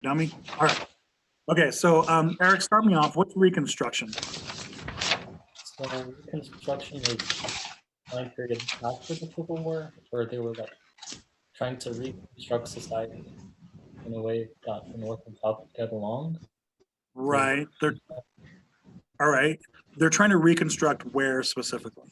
dummy. All right. Okay, so Eric, start me off. What's Reconstruction? So Reconstruction is time period after the Civil War, where they were like trying to reconstruct society in a way that the North and South could get along. Right. All right. They're trying to reconstruct where specifically?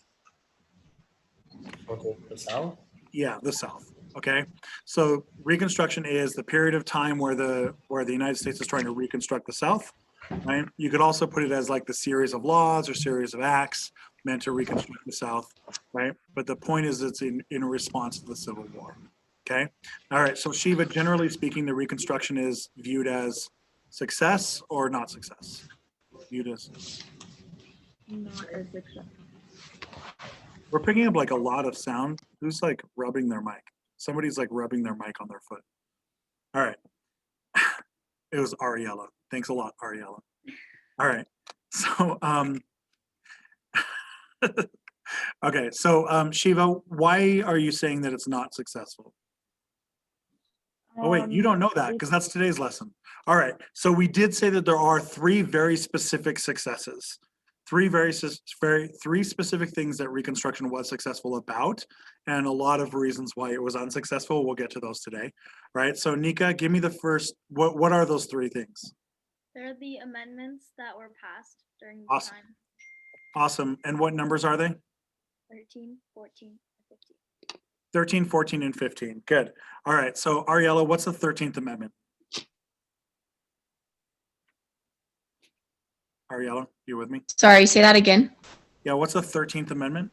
For the South. Yeah, the South. Okay. So Reconstruction is the period of time where the United States is trying to reconstruct the South. Right. You could also put it as like the series of laws or series of acts meant to reconstruct the South. Right. But the point is, it's in response to the Civil War. Okay. All right. So Shiva, generally speaking, the Reconstruction is viewed as success or not success. Viewed as Not as successful. We're picking up like a lot of sound. Who's like rubbing their mic? Somebody's like rubbing their mic on their foot. All right. It was Ariella. Thanks a lot, Ariella. All right. So okay, so Shiva, why are you saying that it's not successful? Oh wait, you don't know that because that's today's lesson. All right, so we did say that there are three very specific successes, three specific things that Reconstruction was successful about, and a lot of reasons why it was unsuccessful. We'll get to those today, right? So Nika, give me the first. What are those three things? They're the amendments that were passed during the Awesome. time. Awesome. And what numbers are they? 13, 14, and 15. 13, 14, and 15. Good. All right. So Ariella, what's the 13th Amendment? Ariella, you with me? Sorry, say that again. Yeah, what's the 13th Amendment?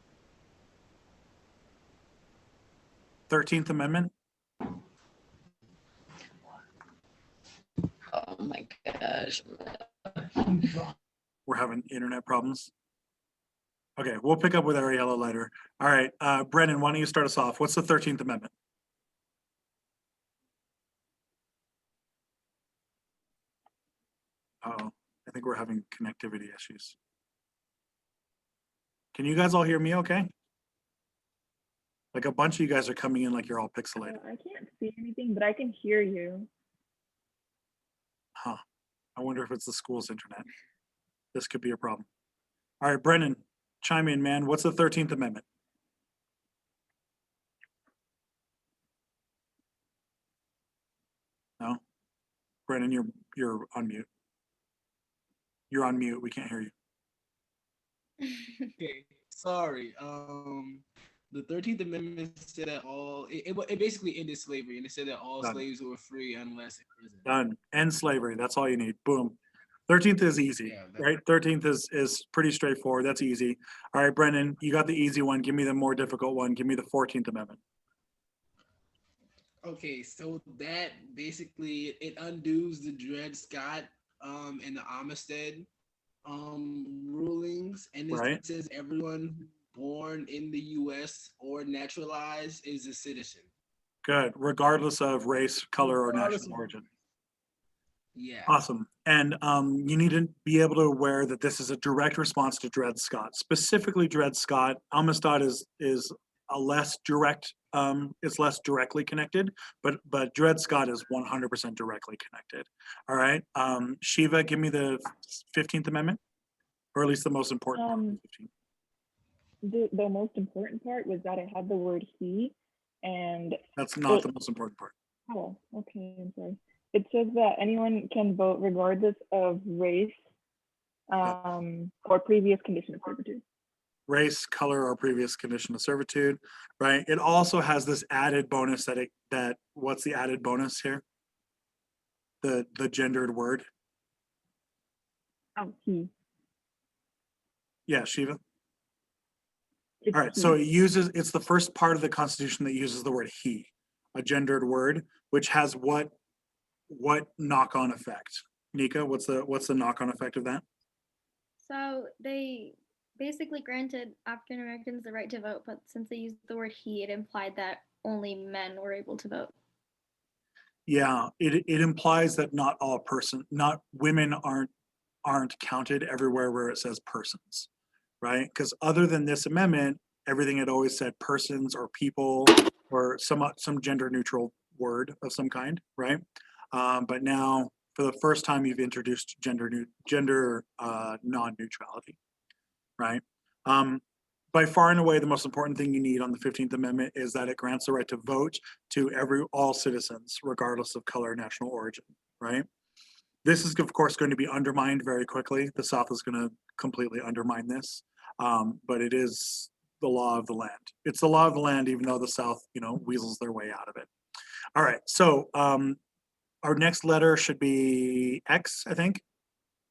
13th Amendment? Oh my gosh. We're having internet problems. Okay, we'll pick up with Ariella later. All right, Brennan, why don't you start us off? What's the 13th Amendment? Uh-oh, I think we're having connectivity issues. Can you guys all hear me okay? Like a bunch of you guys are coming in like you're all pixelated. I can't see anything, but I can hear you. Huh. I wonder if it's the school's internet. This could be a problem. All right, Brennan, chime in, man. What's the 13th Amendment? No? Brennan, you're on mute. You're on mute. We can't hear you. Okay, sorry. The 13th Amendment said that it basically ended slavery, and it said that all Done. slaves were free unless in prison. Done. End slavery. That's all you need. Boom. 13th is easy, Yeah, right? 13th is pretty straightforward. That's easy. All right, Brennan, you got the easy one. Give me the more difficult one. Give me the 14th Amendment. Okay, so that basically it undoes the Dred Scott and the Armistead rulings, and it Right. says everyone born in the U.S. or naturalized is a citizen. Good. Regardless of race, color, or Regardless national of- origin. Yeah. Awesome. And you need to be able to aware that this is a direct response to Dred Scott. Specifically Dred Scott. Amistad is a less direct, it's less directly connected, but Dred Scott is 100% directly connected. All right. Shiva, give me the 15th Amendment, or at least the most important part of the 15th. The most important part was that it had the word he, and That's not the most important part. oh, okay, I'm sorry. It says that anyone can vote regardless of race or previous condition of servitude. Race, color, or previous condition of servitude, right? It also has this added bonus that what's the added bonus here? The gendered word. Oh, he. Yeah, Shiva. It's All right, he. so it's the first part of the Constitution that uses the word he, a gendered word, which has what knock-on effect? Nika, what's the knock-on effect of that? So they basically granted African Americans the right to vote, but since they used the word he, it implied that only men were able to vote. Yeah, it implies that not women aren't counted everywhere where it says persons, right? Because other than this amendment, everything had always said persons or people or some gender neutral word of some kind, right? But now, for the first time, you've introduced gender non-neutrality, right? By far and away, the most important thing you need on the 15th Amendment is that it grants the right to vote to all citizens, regardless of color, national origin, right? This is, of course, going to be undermined very quickly. The South is going to completely undermine this, but it is the law of the land. It's the law of the land, even though the South, weasels their way out of it. All right, so our next letter should be X, I think.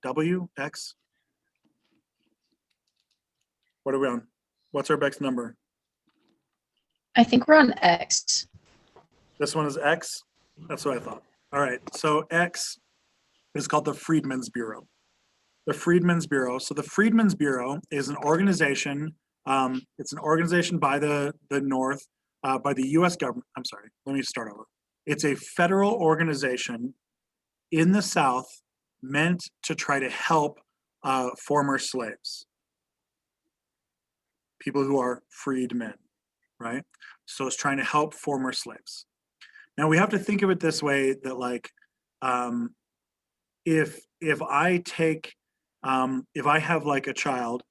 W, X. What are we on? What's our Bex number? I think we're on X. This one is X? That's what I thought. All right, so X is called the Freedmen's Bureau. The Freedmen's Bureau. So the Freedmen's Bureau is an organization. It's an organization by the North, by the U.S. government. I'm sorry, let me start over. It's a federal organization in the South meant to try to help former slaves, people who are freed men, right? So it's trying to help former slaves. Now we have to think of it this way, that like, if I have like a child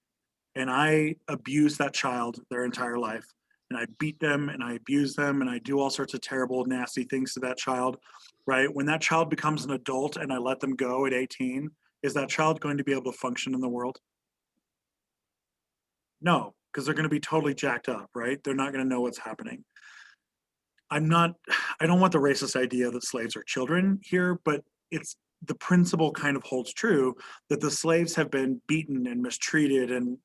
and I abuse that child their entire life, and I beat them and I abuse them and I do all sorts of terrible, nasty things to that child, right? When that child becomes an adult and I let them go at 18, is that child going to be able to function in the world? No, because they're going to be totally jacked up, right? They're not going to know what's happening. I don't want the racist idea that slaves are children here, but the principle kind of holds true, that the slaves have been beaten and mistreated and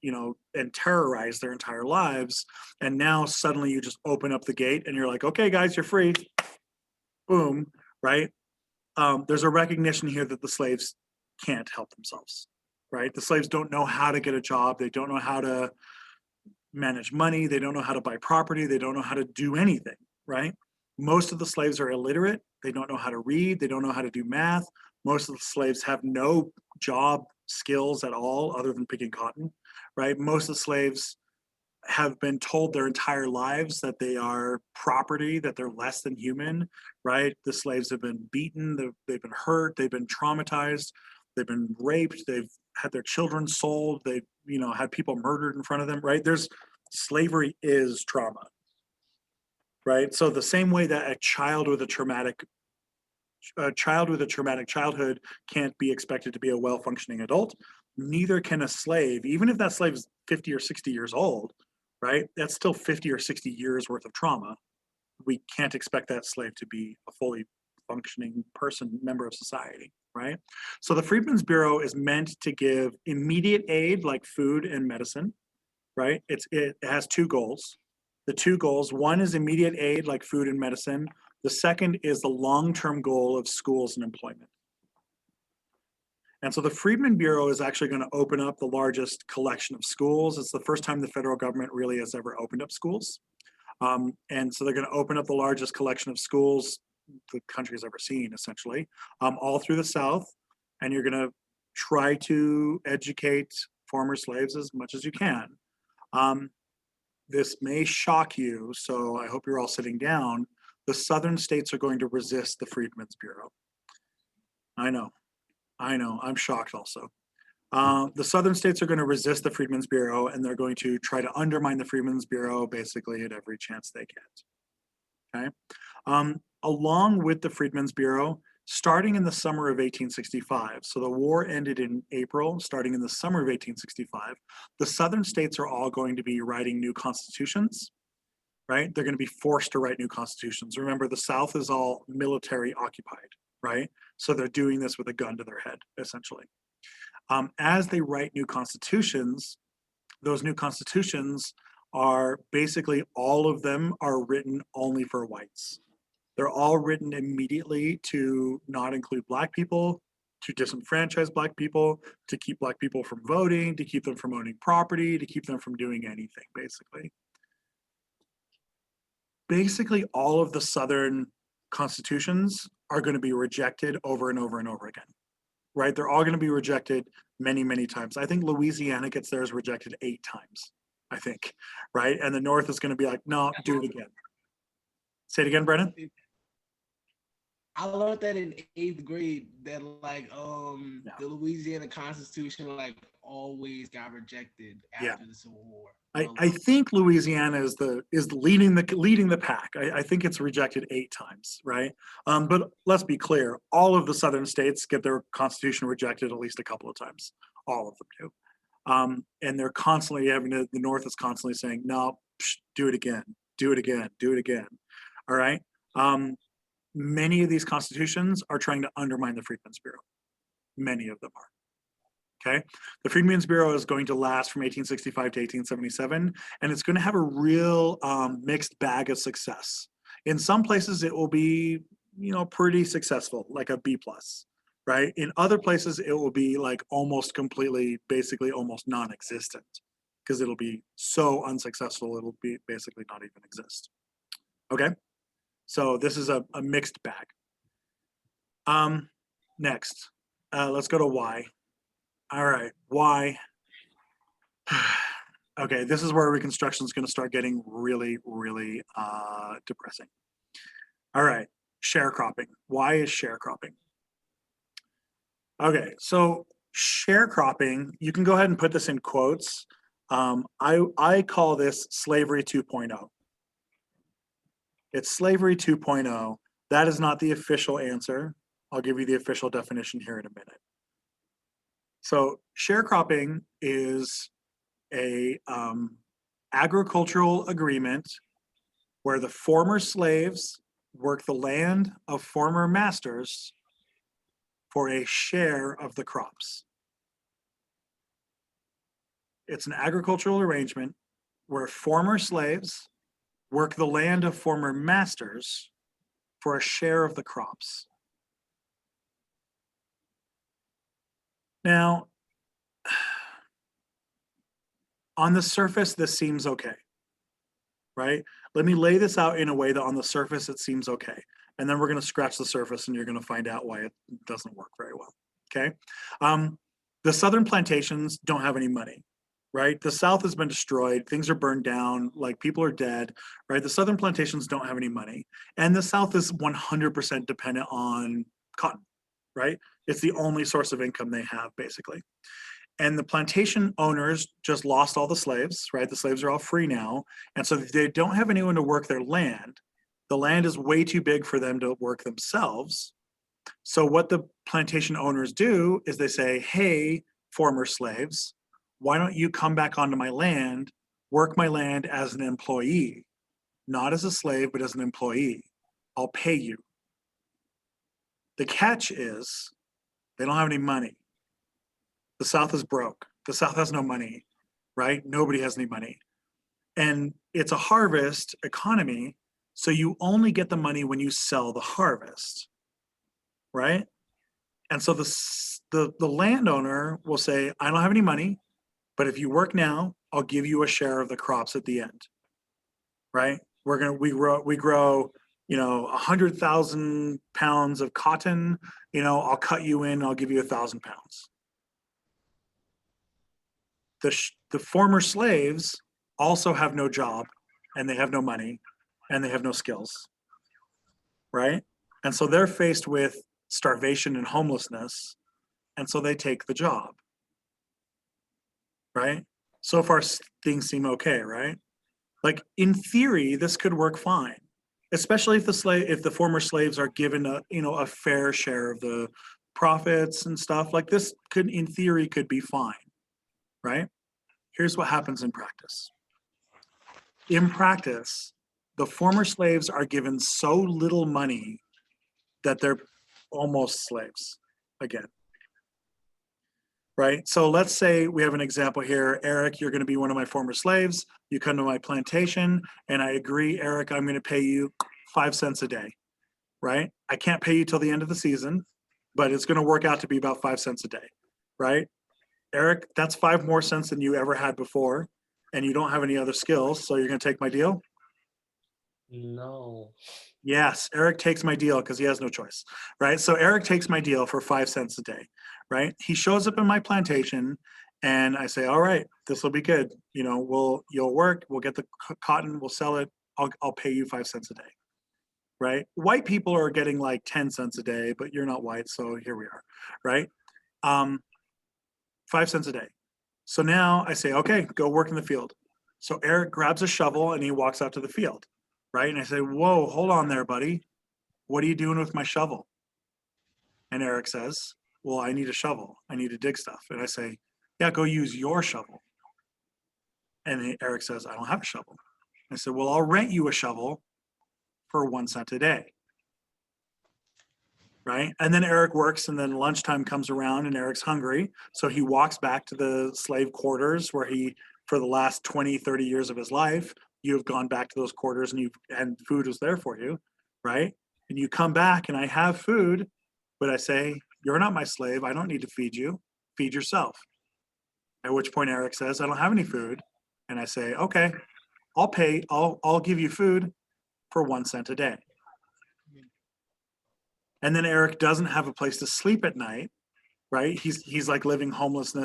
terrorized their entire lives, and now suddenly you just open up the gate and you're like, okay guys, you're free, boom, right? There's a recognition here that the slaves can't help themselves, right? The slaves don't know how to get a job, they don't know how to manage money, they don't know how to buy property, they don't know how to do anything, right? Most of the slaves are illiterate, they don't know how to read, they don't know how to do math. Most of the slaves have no job skills at all other than picking cotton, right? Most of the slaves have been told their entire lives that they are property, that they're less than human, right? The slaves have been beaten, they've been hurt, they've been traumatized, they've been raped, they've had their children sold, they've had people murdered in front of them, right? Slavery is trauma, right? So the same way that a child with a traumatic childhood can't be expected to be a well-functioning adult, neither can a slave, even if that slave is 50 or 60 years old, right? That's still 50 or 60 years worth of trauma. We can't expect that slave to be a fully functioning member of society, right? So the Freedmen's Bureau is meant to give immediate aid like food and medicine, right? It has two goals. The two goals, one is immediate aid like food and medicine. The second is the long-term goal of schools and employment. And so the Freedmen Bureau is actually going to open up the largest collection of schools. It's the first time the federal government really has ever opened up schools. And so they're going to open up the largest collection of schools the country's ever seen, essentially, all through the South. And you're going to try to educate former slaves as much as you can. This may shock you, so I hope you're all sitting down. The southern states are going to resist the Freedmen's Bureau. I know, I'm shocked also. The southern states are going to resist the Freedmen's Bureau, and they're going to try to undermine the Freedmen's Bureau basically at every chance they get, okay? Along with the Freedmen's Bureau, starting in the summer of 1865, so the war ended in April, starting in the summer of 1865, the southern states are all going to be writing new constitutions, right? They're going to be forced to write new constitutions. Remember, the South is all military occupied, right? So they're doing this with a gun to their head, essentially. As they write new constitutions, those new constitutions are basically, all of them are written only for whites. They're all written immediately to not include Black people, to disenfranchise Black people, to keep Black people from voting, to keep them from owning property, to keep them from doing anything, basically. Basically, all of the Southern constitutions are going to be rejected over and over and over again, right? They're all going to be rejected many, many times. I think Louisiana gets theirs rejected 8 times, I think, right? And the North is going to be like, no, do it again. Say it again, Brennan. I learned that in 8th grade that like Yeah. the Louisiana Constitution like always got rejected Yeah. after the Civil War. I think Louisiana is leading the pack. I think it's rejected 8 times, right? But let's be clear, all of the southern states get their constitution rejected at least a couple of times. All of them do. And they're constantly the North is constantly saying, no, do it again, do it again, do it again. All right. Many of these constitutions are trying to undermine the Freedmen's Bureau. Many of them are. Okay. The Freedmen's Bureau is going to last from 1865 to 1877, and it's going to have a real mixed bag of success. In some places, it will be, pretty successful, like a B plus, right? In other places, it will be like almost completely, basically almost non-existent, because it'll be so unsuccessful, it'll be basically not even exist. Okay. So this is a mixed bag. Next, let's go to why. All right, why? Okay, this is where Reconstruction is going to start getting really, really depressing. All right, sharecropping. Why is sharecropping? Okay, so sharecropping, you can go ahead and put this in quotes. I call this slavery 2.0. It's slavery 2.0. That is not the official answer. I'll give you the official definition here in a minute. So sharecropping is a agricultural agreement where the former slaves work the land of former masters for a share of the crops. It's an agricultural arrangement where former slaves work the land of former masters for a share of the crops. Now, on the surface, this seems okay, right? Let me lay this out in a way that on the surface, it seems okay. And then we're going to scratch the surface and you're going to find out why it doesn't work very well, okay? The southern plantations don't have any money, right? The South has been destroyed. Things are burned down. Like people are dead, right? The southern plantations don't have any money. And the South is 100% dependent on cotton, right? It's the only source of income they have, basically. And the plantation owners just lost all the slaves, right? The slaves are all free now. And so they don't have anyone to work their land. The land is way too big for them to work themselves. So what the plantation owners do is they say, hey, former slaves, why don't you come back onto my land, work my land as an employee, not as a slave, but as an employee. I'll pay you. The catch is they don't have any money. The South is broke. The South has no money, right? Nobody has any money. And it's a harvest economy, so you only get the money when you sell the harvest, right? And so the landowner will say, I don't have any money, but if you work now, I'll give you a share of the crops at the end, right? We grow 100,000 pounds of cotton, I'll cut you in, I'll give you 1,000 pounds. The former slaves also have no job and they have no money and they have no skills, right? And so they're faced with starvation and homelessness, and so they take the job, right? So far things seem okay, right? Like in theory, this could work fine, especially if the former slaves are given a fair share of the profits and stuff. Like this could, in theory, could be fine, right? Here's what happens in practice. In practice, the former slaves are given so little money that they're almost slaves again. Right? So let's say we have an example here. Eric, you're going to be one of my former slaves. You come to my plantation and I agree, Eric, I'm going to pay you 5 cents a day, right? I can't pay you till the end of the season, but it's going to work out to be about 5 cents a day, right? Eric, that's 5 more cents than you ever had before, and you don't have any other skills, so you're going to take my deal? No. Yes, Eric takes my deal because he has no choice, right? So Eric takes my deal for 5 cents a day, right? He shows up in my plantation and I say, all right, this will be good. You'll work, we'll get the cotton, we'll sell it. I'll pay you 5 cents a day. right? White people are getting like 10 cents a day, but you're not white, so here we are, right? 5 cents a day. So now I say, okay, go work in the field. So Eric grabs a shovel and he walks out to the field, right? And I say, whoa, hold on there, buddy. What are you doing with my shovel? And Eric says, well, I need a shovel. I need to dig stuff. And I say, yeah, go use your shovel. And Eric says, I don't have a shovel. I said, well, I'll rent you a shovel for 1 cent a day. Right? And then Eric works, and then lunchtime comes around and Eric's hungry. So he walks back to the slave quarters where he, for the last 20, 30 years of his life, you have gone back to those quarters and food was there for you, right? And you come back and I have food, but I say, you're not my slave. I don't need to feed you. Feed yourself. At which point Eric says, I don't have any food. And I say, okay, I'll give you food for 1 cent a day. And then Eric doesn't have a place to sleep at night, right? He's like living homeless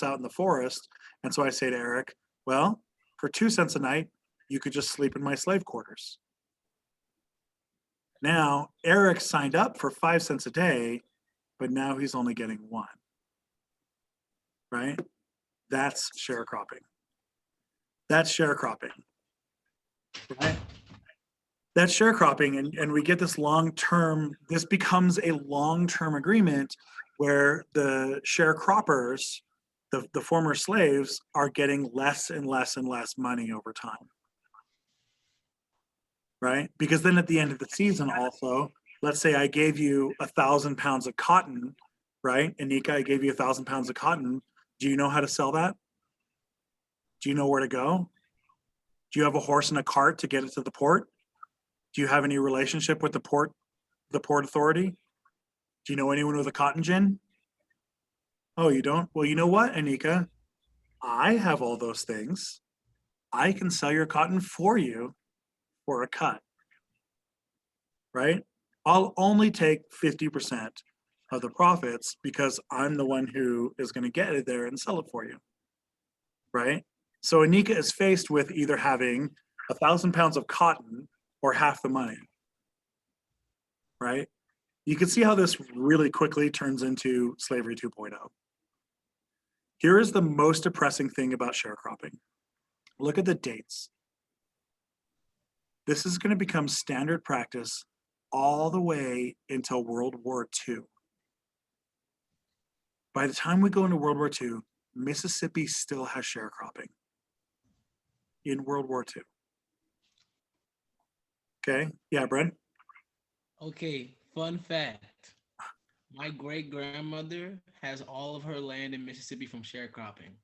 out in the forest. And so I say to Eric, well, for 2 cents a night, you could just sleep in my slave quarters. Now, Eric signed up for 5 cents a day, but now he's only getting 1, right? That's sharecropping. That's sharecropping, right? That's sharecropping, and we get this long-term, this becomes a long-term agreement where the sharecroppers, the former slaves, are getting less and less and less money over time, right? Because then at the end of the season also, let's say I gave you 1,000 pounds of cotton, right? Anika, I gave you 1,000 pounds of cotton. Do you know how to sell that? Do you know where to go? Do you have a horse and a cart to get it to the port? Do you have any relationship with the port authority? Do you know anyone with a cotton gin? Oh, you don't? Well, you know what, Anika? I have all those things. I can sell your cotton for you for a cut, right? I'll only take 50% of the profits because I'm the one who is going to get it there and sell it for you, right? So Anika is faced with either having 1,000 pounds of cotton or half the money, right? You can see how this really quickly turns into slavery 2.0. Here is the most depressing thing about sharecropping. Look at the dates. This is going to become standard practice all the way until World War II. By the time we go into World War II, Mississippi still has sharecropping in World War II. Okay, yeah, Brent? Okay, fun fact. My great grandmother has all of her land in Mississippi from sharecropping.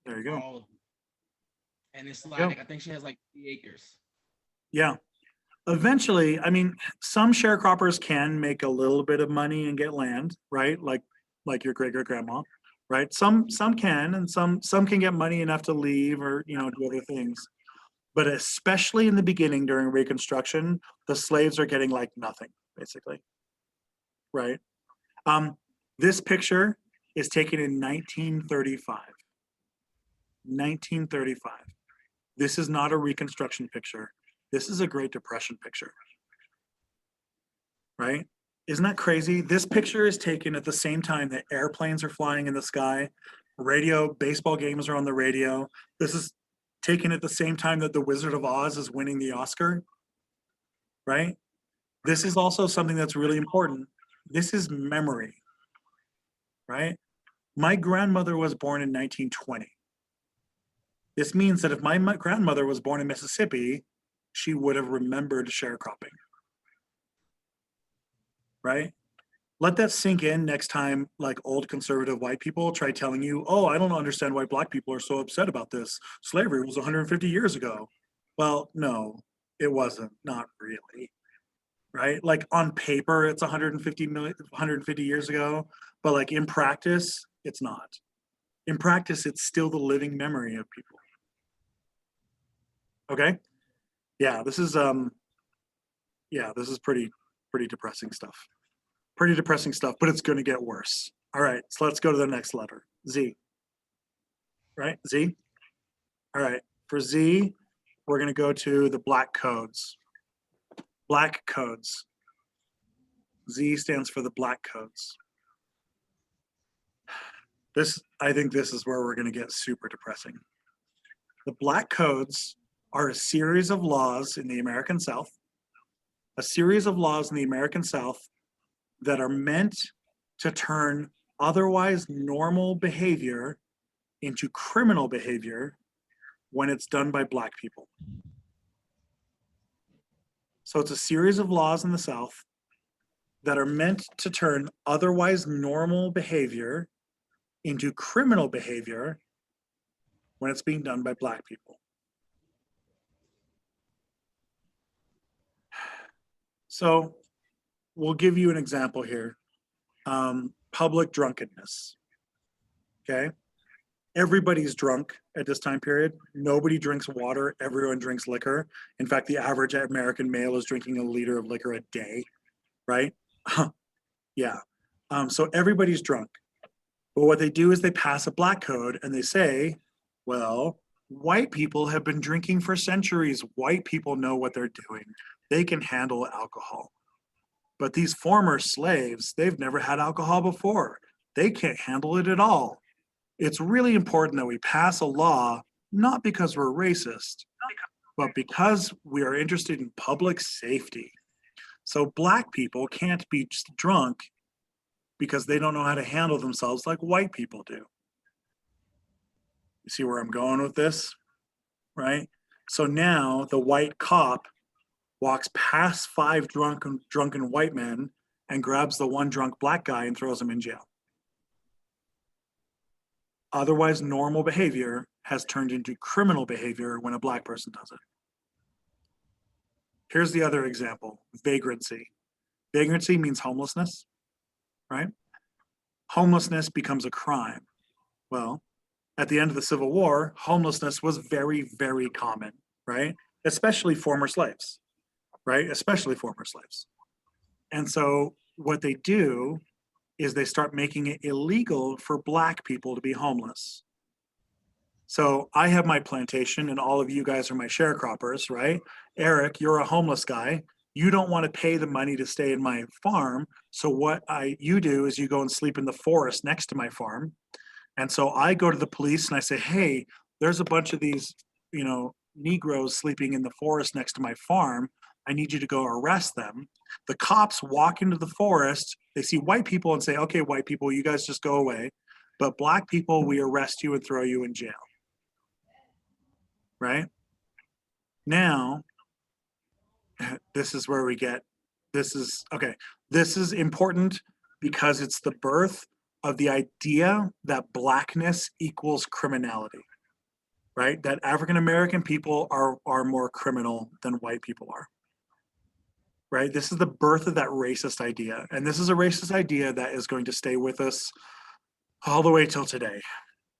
There you go. All of it. And it's like, I think she has like 3 acres. Yeah. Eventually, I mean, some sharecroppers can make a little bit of money and get land, right? Like your great-great-grandma, right? Some can, and some can get money enough to leave or, do other things. But especially in the beginning during Reconstruction, the slaves are getting like nothing, basically, right? This picture is taken in 1935. 1935. This is not a Reconstruction picture. This is a Great Depression picture, right? Isn't that crazy? This picture is taken at the same time that airplanes are flying in the sky, baseball games are on the radio. This is taken at the same time that The Wizard of Oz is winning the Oscar, right? This is also something that's really important. This is memory, right? My grandmother was born in 1920. This means that if my grandmother was born in Mississippi, she would have remembered sharecropping, right? Let that sink in next time, like old conservative white people try telling you, oh, I don't understand why black people are so upset about this. Slavery was 150 years ago. Well, no, it wasn't, not really, right? Like on paper, it's 150 years ago, but like in practice, it's not. In practice, it's still the living memory of people. Okay? Yeah, this is pretty depressing stuff. Pretty depressing stuff, but it's going to get worse. All right, so let's go to the next letter, Z. Right, Z? All right, for Z, we're going to go to the black codes. Black codes. Z stands for the black codes. I think this is where we're going to get super depressing. The black codes are a series of laws in the American South, that are meant to turn otherwise normal behavior into criminal behavior when it's done by black people. So it's a series of laws in the South that are meant to turn otherwise normal behavior into criminal behavior when it's being done by black people. So we'll give you an example here. Public drunkenness, okay? Everybody's drunk at this time period. Nobody drinks water, everyone drinks liquor. In fact, the average American male is drinking a liter of liquor a day, right? Yeah. So everybody's drunk. But what they do is they pass a black code and they say, well, white people have been drinking for centuries. White people know what they're doing. They can handle alcohol. But these former slaves, they've never had alcohol before. They can't handle it at all. It's really important that we pass a law, not because we're racist, but because we are interested in public safety. So black people can't be just drunk because they don't know how to handle themselves like white people do. You see where I'm going with this, right? So now the white cop walks past 5 drunken white men and grabs the one drunk black guy and throws him in jail. Otherwise normal behavior has turned into criminal behavior when a black person does it. Here's the other example, vagrancy. Vagrancy means homelessness, right? Homelessness becomes a crime. Well, at the end of the Civil War, homelessness was very, very common, right? Especially former slaves, right? Especially former slaves. And so what they do is they start making it illegal for black people to be homeless. So I have my plantation and all of you guys are my sharecroppers, right? Eric, you're a homeless guy. You don't want to pay the money to stay in my farm. So what you do is you go and sleep in the forest next to my farm. And so I go to the police and I say, hey, there's a bunch of these, Negroes sleeping in the forest next to my farm. I need you to go arrest them. The cops walk into the forest. They see white people and say, okay, white people, you guys just go away. But black people, we arrest you and throw you in jail. Right? Now, this is where this is important because it's the birth of the idea that blackness equals criminality, right? That African American people are more criminal than white people are, right? This is the birth of that racist idea. And this is a racist idea that is going to stay with us all the way till today,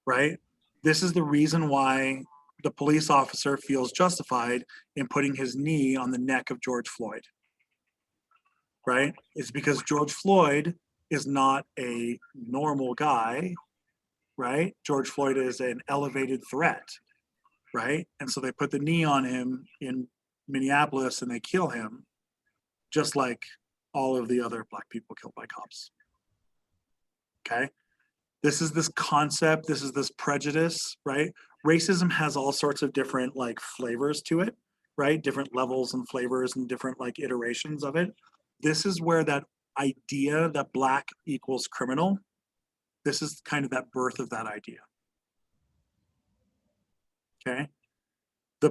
right? This is the reason why the police officer feels justified in putting his knee on the neck of George Floyd, right? It's because George Floyd is not a normal guy, right? George Floyd is an elevated threat, right? And so they put the knee on him in Minneapolis and they kill him, just like all of the other black people killed by cops. Okay? This is this concept, this is this prejudice, right? Racism has all sorts of different flavors to it, right? Different levels and flavors and different iterations of it. This is where that idea that black equals criminal, this is kind of that birth of that idea. Okay? The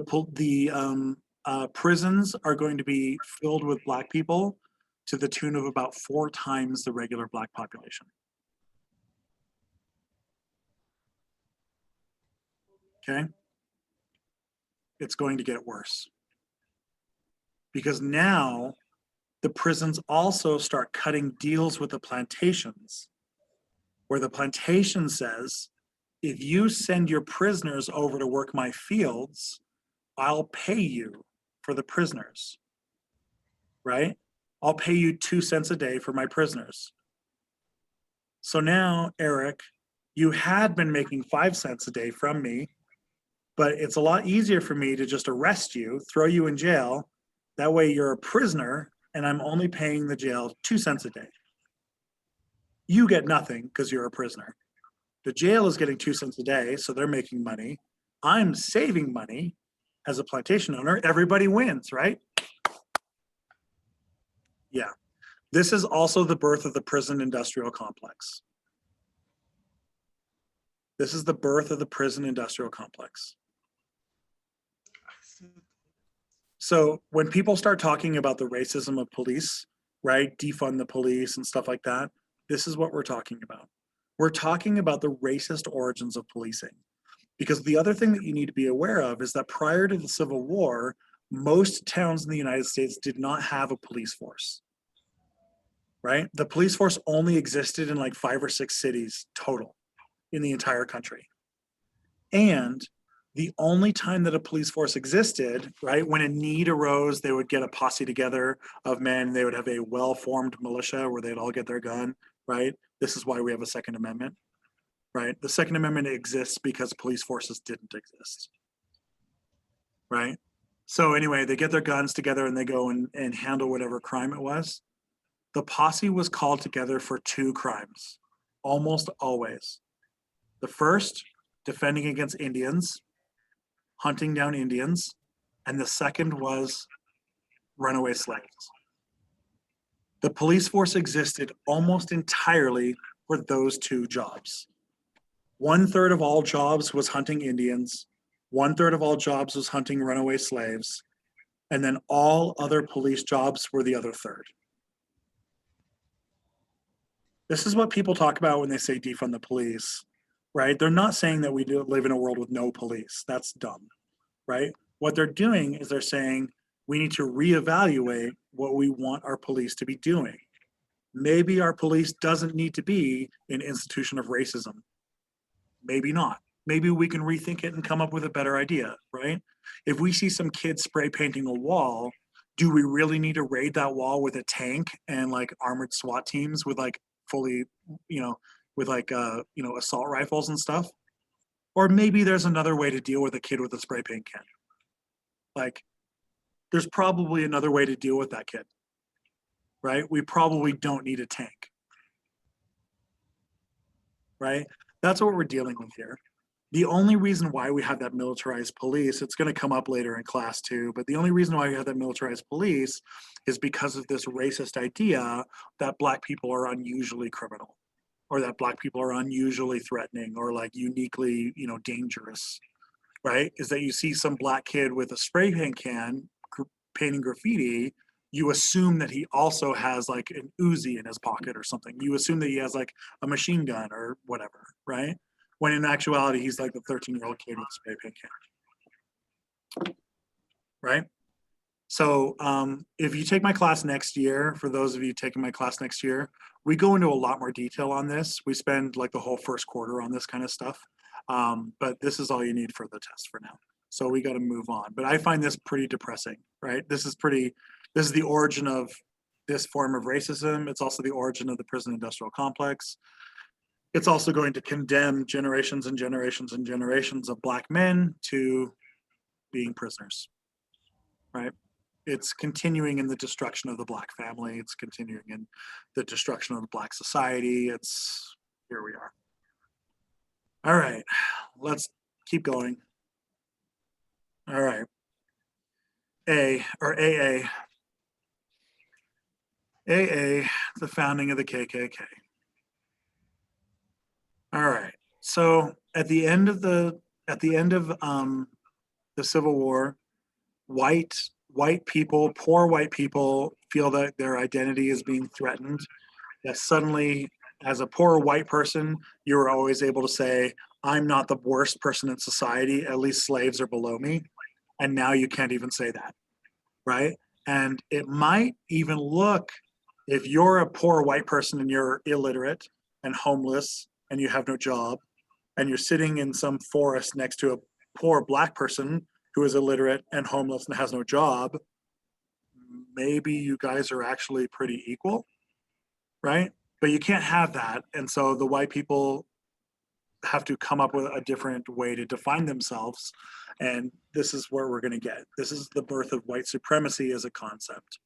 prisons are going to be filled with black people to the tune of about 4 times the regular black population. Okay? It's going to get worse. Because now the prisons also start cutting deals with the plantations, where the plantation says, if you send your prisoners over to work my fields, I'll pay you for the prisoners, right? I'll pay you 2 cents a day for my prisoners. So now, Eric, you had been making 5 cents a day from me, but it's a lot easier for me to just arrest you, throw you in jail, That way you're a prisoner and I'm only paying the jail 2 cents a day. You get nothing because you're a prisoner. The jail is getting 2 cents a day, so they're making money. I'm saving money as a plantation owner. Everybody wins, right? Yeah. This is also the birth of the prison industrial complex. This is the birth of the prison industrial complex. So when people start talking about the racism of police, right, defund the police and stuff like that, this is what we're talking about. We're talking about the racist origins of policing. Because the other thing that you need to be aware of is that prior to the Civil War, most towns in the United States did not have a police force, right? The police force only existed in like 5 or 6 cities total in the entire country. And the only time that a police force existed, right, when a need arose, they would get a posse together of men, they would have a well-formed militia where they'd all get their gun, right? This is why we have a Second Amendment, right? The Second Amendment exists because police forces didn't exist, right? So anyway, they get their guns together and they go and handle whatever crime it was. The posse was called together for 2 crimes, almost always. The first, defending against Indians, hunting down Indians, and the second was runaway slaves. The police force existed almost entirely for those 2 jobs. 1/3 of all jobs was hunting Indians, 1/3 of all jobs was hunting runaway slaves, and then all other police jobs were the other third. This is what people talk about when they say defund the police, right? They're not saying that we do live in a world with no police. That's dumb, right? What they're doing is they're saying we need to reevaluate what we want our police to be doing. Maybe our police doesn't need to be an institution of racism. Maybe not. Maybe we can rethink it and come up with a better idea, right? If we see some kid spray painting a wall, do we really need to raid that wall with a tank and like armored SWAT teams with like fully, with like, assault rifles and stuff? Or maybe there's another way to deal with a kid with a spray paint can. Like, there's probably another way to deal with that kid, right? We probably don't need a tank, right? That's what we're dealing with here. The only reason why we have that militarized police, it's going to come up later in class too, but the only reason why we have that militarized police is because of this racist idea that Black people are unusually criminal, or that Black people are unusually threatening, or like uniquely, dangerous, right? Is that you see some Black kid with a spray paint can painting graffiti, you assume that he also has like an Uzi in his pocket or something. You assume that he has like a machine gun or whatever, right? When in actuality, he's like the 13-year-old kid with a spray paint can, right? So if you take my class next year, for those of you taking my class next year, we go into a lot more detail on this. We spend like the whole first quarter on this kind of stuff. But this is all you need for the test for now. So we got to move on. But I find this pretty depressing, right? This is the origin of this form of racism. It's also the origin of the prison industrial complex. It's also going to condemn generations and generations and generations of Black men to being prisoners, right? It's continuing in the destruction of the Black family. It's continuing in the destruction of the Black society. Here we are. All right, let's keep going. All right. AA, the founding of the KKK. All right. So at the end of the Civil War, white people, poor white people, feel that their identity is being threatened. That suddenly, as a poor white person, you were always able to say, "I'm not the worst person in society. At least slaves are below me." And now you can't even say that, right? And it might even look, if you're a poor white person and you're illiterate and homeless and you have no job, and you're sitting in some forest next to a poor Black person who is illiterate and homeless and has no job, maybe you guys are actually pretty equal, right? But you can't have that. And so the white people have to come up with a different way to define themselves. And this is where we're going to get. This is the birth of white supremacy as a concept.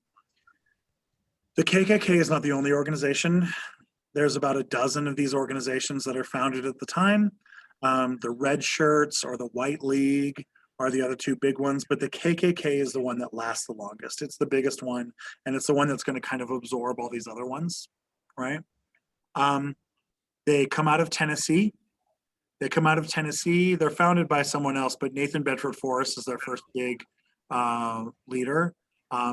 The KKK is not the only organization. There's about a dozen of these organizations that are founded at the time. The Red Shirts or the White League are the other two big ones, but the KKK is the one that lasts the longest. It's the biggest one, and it's the one that's going to kind of absorb all these other ones, right? They come out of Tennessee. They're founded by someone else, but Nathan Bedford Forrest is their first big leader.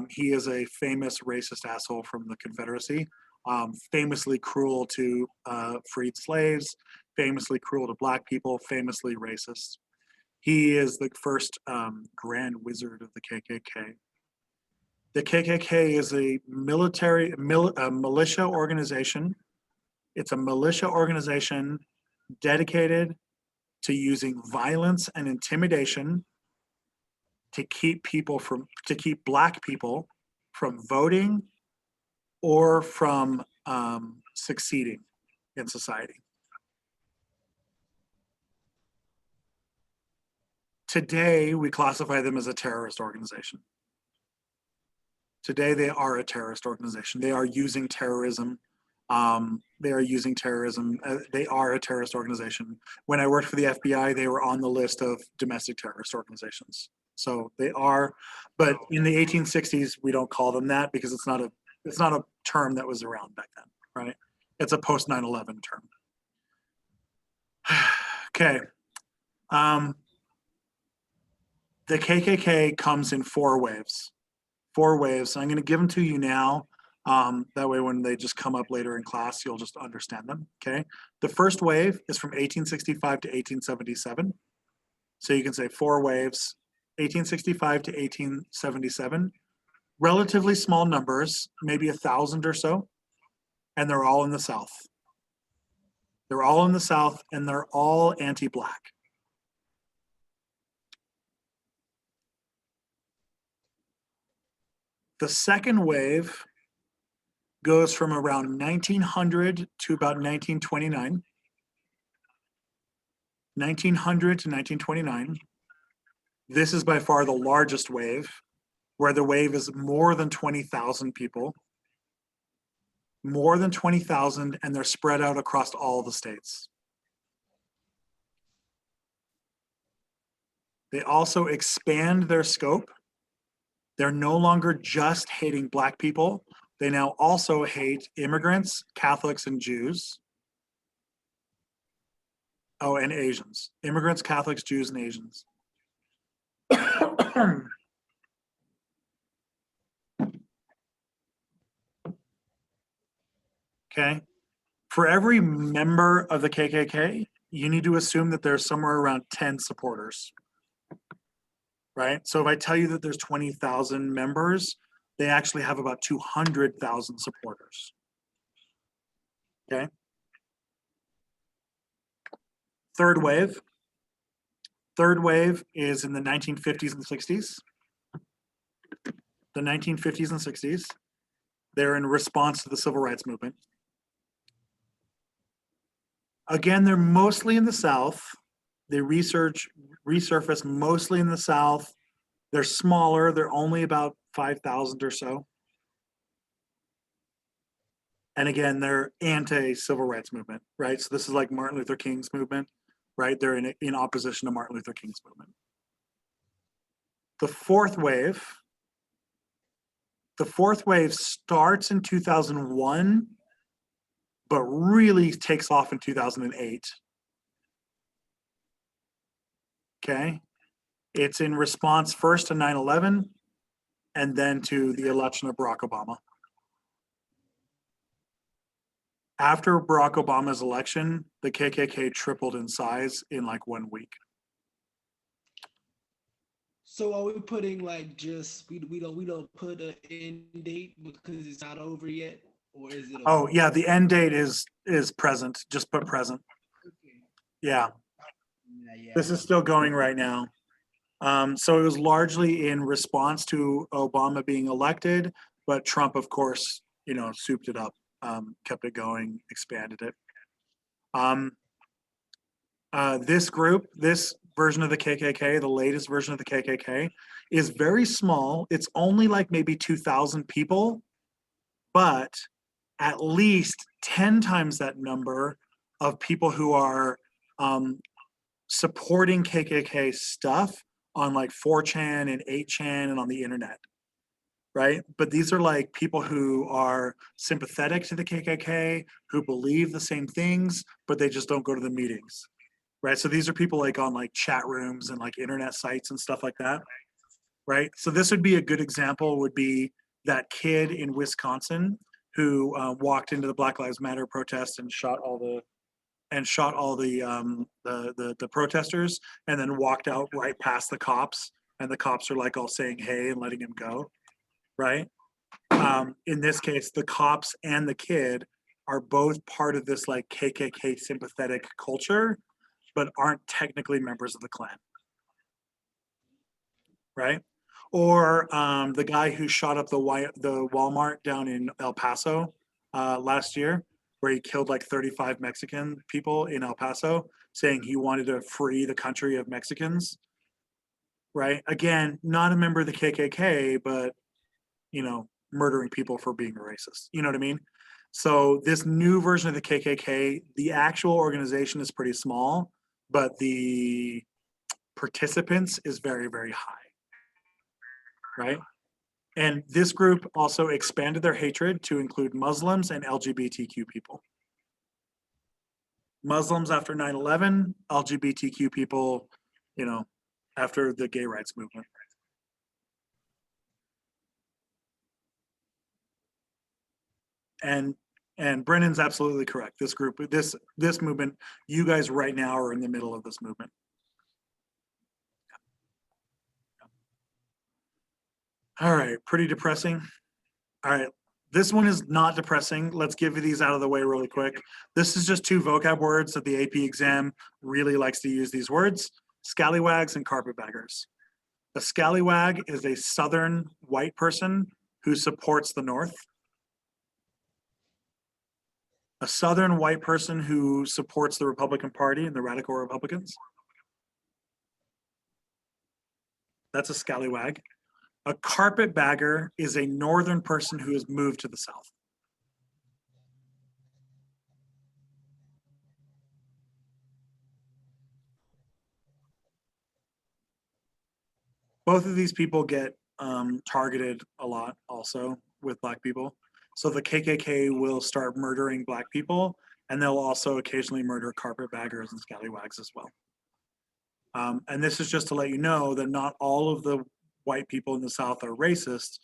He is a famous racist asshole from the Confederacy, famously cruel to freed slaves, famously cruel to Black people, famously racist. He is the first grand wizard of the KKK. The KKK is a militia organization. It's a militia organization dedicated to using violence and intimidation to keep Black people from voting or from succeeding in society. Today, we classify them as a terrorist organization. Today, they are a terrorist organization. They are using terrorism. They are a terrorist organization. When I worked for the FBI, they were on the list of domestic terrorist organizations. So they are, but in the 1860s, we don't call them that because it's not a term that was around back then, right? It's a post 9/11 term. Okay. The KKK comes in 4 waves. 4 waves. I'm going to give them to you now. That way, when they just come up later in class, you'll just understand them. Okay. The first wave is from 1865 to 1877. So you can say 4 waves, 1865 to 1877. Relatively small numbers, maybe 1,000 or so, and they're all in the South. They're all in the South, and they're all anti-Black. The second wave goes from around 1900 to about 1929. 1900 to 1929. This is by far the largest wave, where the wave is more than 20,000 people. More than 20,000, and they're spread out across all the states. They also expand their scope. They're no longer just hating Black people. They now also hate immigrants, Catholics, and Jews. Oh, and Asians. Immigrants, Catholics, Jews, and Asians. Okay. For every member of the KKK, you need to assume that there's somewhere around 10 supporters. Right? So if I tell you that there's 20,000 members, they actually have about 200,000 supporters. Okay. Third wave. Third wave is in the 1950s and 60s. The 1950s and 60s. They're in response to the civil rights movement. Again, they're mostly in the South. They resurface mostly in the South. They're smaller. They're only about 5,000 or so. And again, they're anti-civil rights movement, right? So this is like Martin Luther King's movement, right? They're in opposition to Martin Luther King's movement. The fourth wave starts in 2001, but really takes off in 2008. Okay. It's in response first to 9/11 and then to the election of Barack Obama. After Barack Obama's election, the KKK tripled in size in like 1 week. So are we putting like just we don't put an end date because it's not over yet, or is it? Oh yeah, the end date is present. Just put present. Okay. Yeah. Yeah. This is still going right now. So it was largely in response to Obama being elected, but Trump, of course, souped it up, kept it going, expanded it. This group, this version of the KKK, the latest version of the KKK, is very small. It's only like maybe 2,000 people, but at least 10 times that number of people who are supporting KKK stuff on like 4chan and 8chan and on the internet, right? But these are like people who are sympathetic to the KKK, who believe the same things, but they just don't go to the meetings, right? So these are people like on like chat rooms and like internet sites and stuff like that, right? So this would be a good example, would be that kid in Wisconsin who walked into the Black Lives Matter protest and shot all the protesters, and then walked out right past the cops, and the cops are like all saying hey and letting him go, right? In this case, the cops and the kid are both part of this like KKK sympathetic culture, but aren't technically members of the Klan, right? Or the guy who shot up the Walmart down in El Paso last year, where he killed like 35 Mexican people in El Paso, saying he wanted to free the country of Mexicans, right? Again, not a member of the KKK, but, you know, murdering people for being a racist. You know what I mean? So this new version of the KKK, the actual organization is pretty small, but the participants is very, very high, right? And this group also expanded their hatred to include Muslims and LGBTQ people. Muslims after 9/11, LGBTQ people, you know, after the gay rights movement. And Brennan's absolutely correct. This group, this movement, you guys right now are in the middle of this movement. All right, pretty depressing. All right, this one is not depressing. Let's give you these out of the way really quick. This is just two vocab words that the AP exam really likes to use these words: scallywags and carpetbaggers. A scallywag is a Southern white person who supports the North. A Southern white person who supports the Republican Party and the radical Republicans. That's a scallywag. A carpetbagger is a Northern person who has moved to the South. Both of these people get targeted a lot also with Black people. So the KKK will start murdering Black people, and they'll also occasionally murder carpetbaggers and scallywags as well. And this is just to let you know that not all of the white people in the South are racist.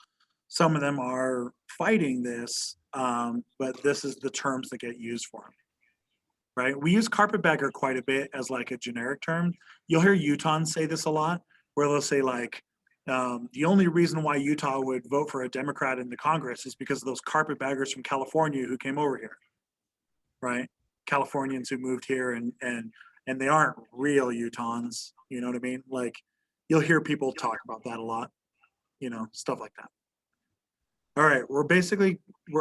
Some of them are fighting this, but this is the terms that get used for them, right? We use carpetbagger quite a bit as like a generic term. You'll hear Utahns say this a lot, where they'll say like, the only reason why Utah would vote for a Democrat in the Congress is because of those carpetbaggers from California who came over here, right? Californians who moved here and they aren't real Utahns, you know what I mean? Like, you'll hear people talk about that a lot, you know, stuff like that. All right, we're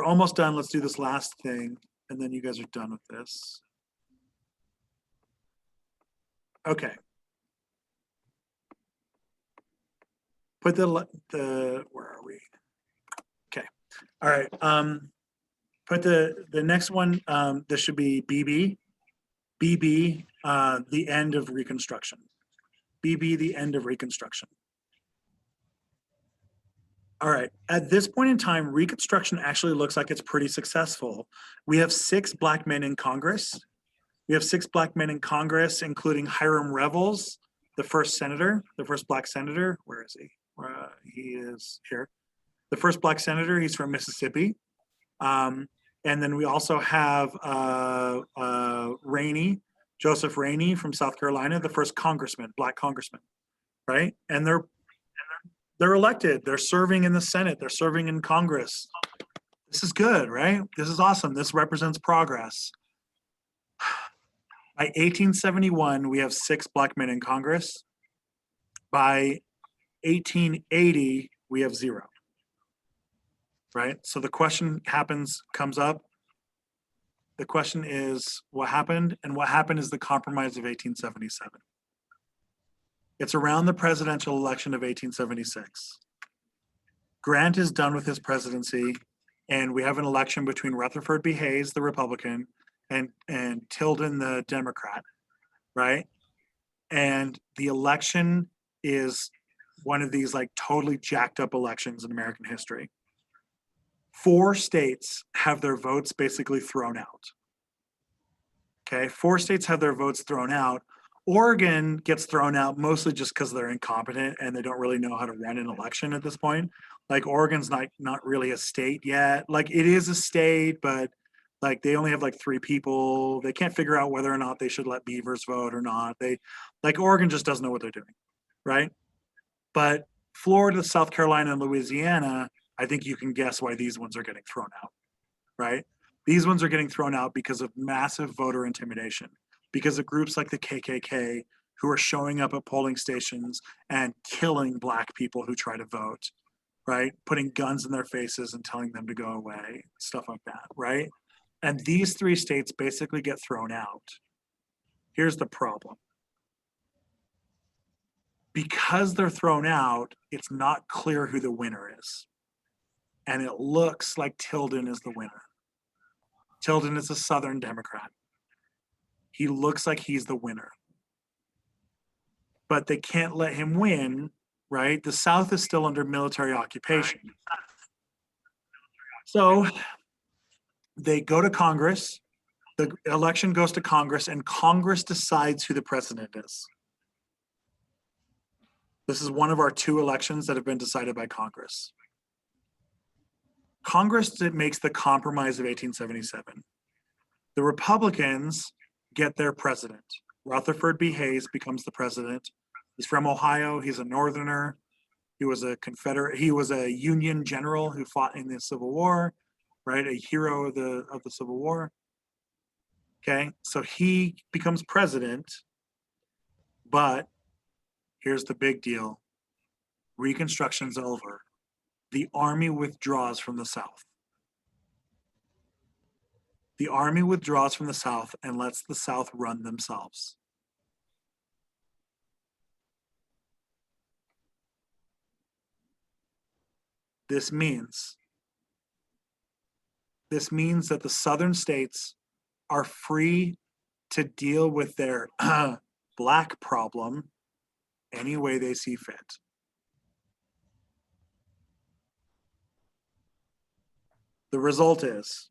almost done. Let's do this last thing, and then you guys are done with this. Okay. Put the where are we? Okay. All right. Put the next one. This should be BB. BB, the end of Reconstruction. BB, the end of Reconstruction. All right. At this point in time, Reconstruction actually looks like it's pretty successful. We have 6 Black men in Congress. We have 6 Black men in Congress, including Hiram Revels, the first senator, the first Black senator. Where is he? He is here. The first Black senator, he's from Mississippi. And then we also have Rainey, Joseph Rainey from South Carolina, the first congressman, Black congressman, right? And they're elected. They're serving in the Senate. They're serving in Congress. This is good, right? This is awesome. This represents progress. By 1871, we have 6 Black men in Congress. By 1880, we have 0. Right? So the question comes up, The question is what happened, and what happened is the Compromise of 1877. It's around the presidential election of 1876. Grant is done with his presidency, and we have an election between Rutherford B. Hayes, the Republican, and Tilden, the Democrat, right? And the election is one of these like totally jacked up elections in American history. 4 states have their votes basically thrown out. Okay, 4 states have their votes thrown out. Oregon gets thrown out mostly just because they're incompetent and they don't really know how to run an election at this point. Like Oregon's not really a state yet. Like it is a state, but like they only have like 3 people. They can't figure out whether or not they should let beavers vote or not. They like Oregon just doesn't know what they're doing, right? But Florida, South Carolina, and Louisiana, I think you can guess why these ones are getting thrown out, right? These ones are getting thrown out because of massive voter intimidation, because of groups like the KKK who are showing up at polling stations and killing Black people who try to vote, right? Putting guns in their faces and telling them to go away, stuff like that, right? And these 3 states basically get thrown out. Here's the problem. Because they're thrown out, it's not clear who the winner is. And it looks like Tilden is the winner. Tilden is a Southern Democrat. He looks like he's the winner. But they can't let him win, right? The South is still under military occupation. So they go to Congress, the election goes to Congress, and Congress decides who the president is. This is one of our 2 elections that have been decided by Congress. Congress makes the Compromise of 1877. The Republicans get their president. Rutherford B. Hayes becomes the president. He's from Ohio. He's a Northerner. He was a Confederate. He was a Union general who fought in the Civil War, right? A hero of the Civil War. Okay, so he becomes president, but here's the big deal. Reconstruction's over. The army withdraws from the South. The army withdraws from the South and lets the South run themselves. This means that the Southern states are free to deal with their Black problem any way they see fit. The result is,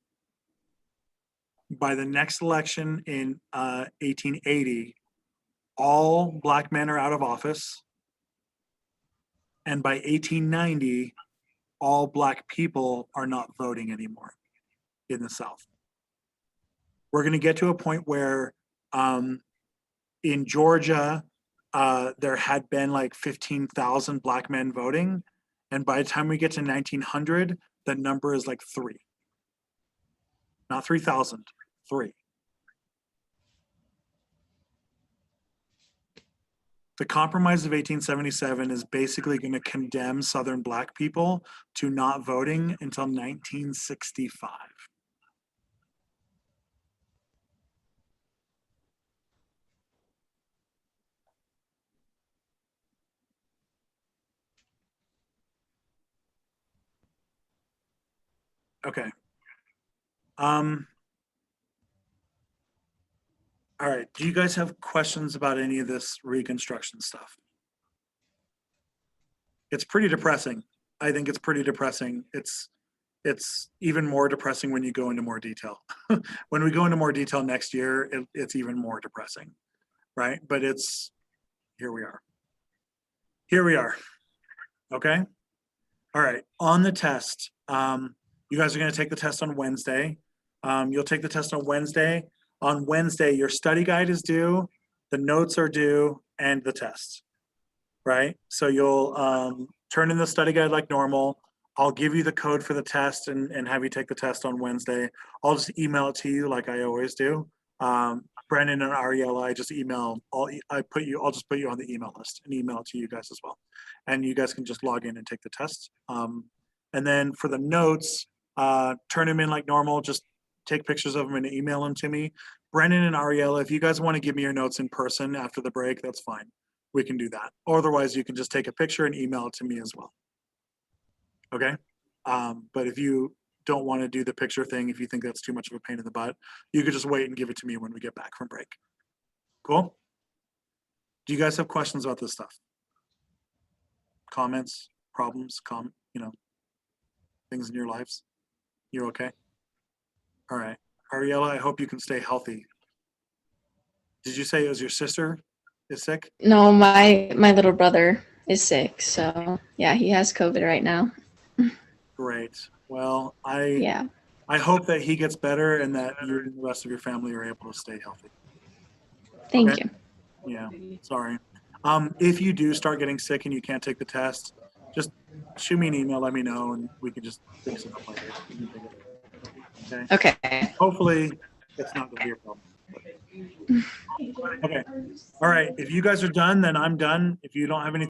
by the next election in 1880, all Black men are out of office. And by 1890, all Black people are not voting anymore in the South. We're going to get to a point where in Georgia, there had been like 15,000 Black men voting. And by the time we get to 1900, the number is like 3. Not 3,000, 3. The Compromise of 1877 is basically going to condemn Southern Black people to not voting until 1965. Okay. All right. Do you guys have questions about any of this Reconstruction stuff? It's pretty depressing. I think it's pretty depressing. It's even more depressing when you go into more detail. When we go into more detail next year, it's even more depressing, right? But here we are. Here we are. Okay. All right. On the test, you guys are going to take the test on Wednesday. You'll take the test on Wednesday. On Wednesday, your study guide is due, the notes are due, and the test, right? So you'll turn in the study guide like normal. I'll give you the code for the test and have you take the test on Wednesday. I'll just email it to you like I always do. Brendan and Ariella, I just email, I'll just put you on the email list and email it to you guys as well. And you guys can just log in and take the test. And then for the notes, turn them in like normal, just take pictures of them and email them to me. Brennan and Ariella, if you guys want to give me your notes in person after the break, that's fine. We can do that. Otherwise, you can just take a picture and email it to me as well. Okay? But if you don't want to do the picture thing, if you think that's too much of a pain in the butt, you could just wait and give it to me when we get back from break. Cool? Do you guys have questions about this stuff? Comments, problems, things in your lives? You're okay? All right. Ariella, I hope you can stay healthy. Did you say it was your sister is sick? No, my little brother is sick, so yeah, he has COVID right now. Great. Well, I Yeah. hope that he gets better and that you and the rest of your family are able to stay healthy. Thank Okay. you. Yeah, sorry. If you do start getting sick and you can't take the test, just shoot me an email, let me know, and we can just fix it up later. Okay. Okay. Hopefully, it's not gonna be a problem. Okay. All right. If you guys are done, then I'm done. If you don't have anything